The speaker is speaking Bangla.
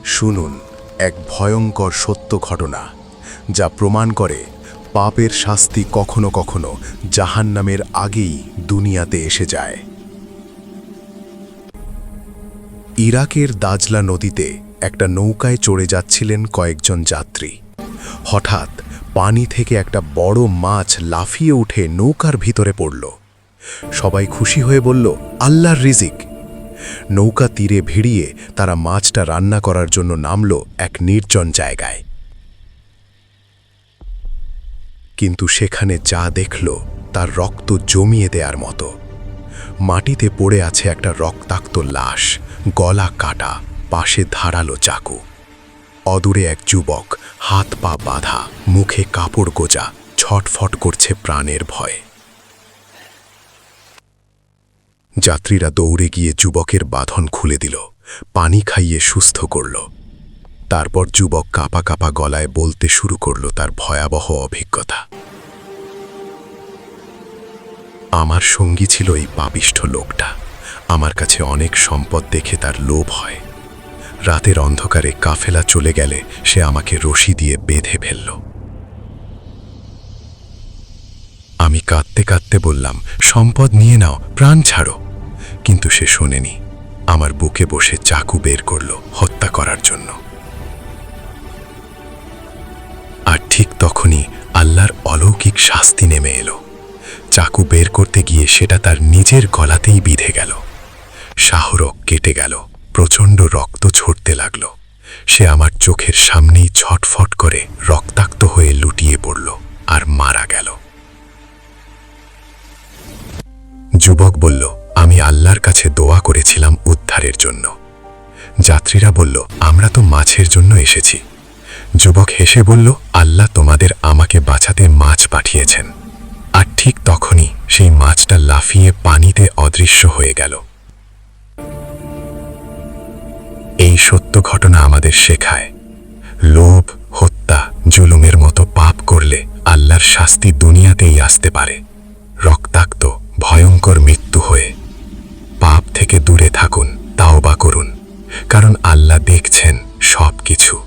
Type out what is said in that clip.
শুনুন এক ভয়ঙ্কর সত্য ঘটনা যা প্রমাণ করে পাপের শাস্তি কখনো কখনো জাহান্নামের আগেই দুনিয়াতে এসে যায়। ইরাকের দাজলা নদীতে একটা নৌকায় চড়ে যাচ্ছিলেন কয়েকজন যাত্রী। হঠাৎ পানি থেকে একটা বড় মাছ লাফিয়ে উঠে নৌকার ভিতরে পড়ল। সবাই খুশি হয়ে বলল, আল্লাহর রিজিক। নৌকা তীরে ভিড়িয়ে তারা মাছটা রান্না করার জন্য নামল এক নির্জন জায়গায়। কিন্তু সেখানে যা দেখল তার রক্ত জমিয়ে দেওয়ার মতো। মাটিতে পড়ে আছে একটা রক্তাক্ত লাশ, গলা কাটা, পাশে ধারালো চাকু। অদূরে এক যুবক, হাত পা বাঁধা, মুখে কাপড় গোজা, ছটফট করছে প্রাণের ভয়ে। যাত্রীরা দৌড়ে গিয়ে যুবকের বাঁধন খুলে দিল, পানি খাইয়ে সুস্থ করল। তারপর যুবক কাঁপা কাঁপা গলায় বলতে শুরু করল তার ভয়াবহ অভিজ্ঞতা। আমার সঙ্গী ছিল এই পাপিষ্ঠ লোকটা। আমার কাছে অনেক সম্পদ দেখে তার লোভ হয়। রাতের অন্ধকারে কাফেলা চলে গেলে সে আমাকে রশি দিয়ে বেঁধে ফেলল। আমি কাঁদতে কাঁদতে বললাম, সম্পদ নিয়ে নাও, প্রাণ ছাড়ো। কিন্তু সে শোনেনি। আমার বুকে বসে চাকু বের করল হত্যা করার জন্য। আর ঠিক তখনই আল্লাহর অলৌকিক শাস্তি নেমে এলো। চাকু বের করতে গিয়ে সেটা তার নিজের গলাতেই বিঁধে গেল। শাহরগ কেটে গেল, প্রচণ্ড রক্ত ঝরতে লাগল। সে আমার চোখের সামনেই ছটফট করে রক্তাক্ত হয়ে লুটিয়ে পড়ল আর মারা গেল। যুবক বলল, আমি আল্লাহর কাছে দোয়া করেছিলাম উদ্ধারের জন্য। যাত্রীরা বলল, আমরা তো মাছের জন্য এসেছি। যুবক হেসে বলল, আল্লাহ তোমাদের আমাকে বাঁচাতে মাছ পাঠিয়েছেন। আর ঠিক তখনই সেই মাছটা লাফিয়ে পানিতে অদৃশ্য হয়ে গেল। এই সত্য ঘটনা আমাদের শেখায়, লোভ, হত্যা, জুলুমের মতো পাপ করলে আল্লাহর শাস্তি দুনিয়াতেই আসতে পারে, রক্তাক্ত ভয়ঙ্কর মৃত্যু হয়ে। পাপ থেকে দূরে থাকুন, তাওবা করুন, কারণ আল্লাহ দেখছেন সব কিছু।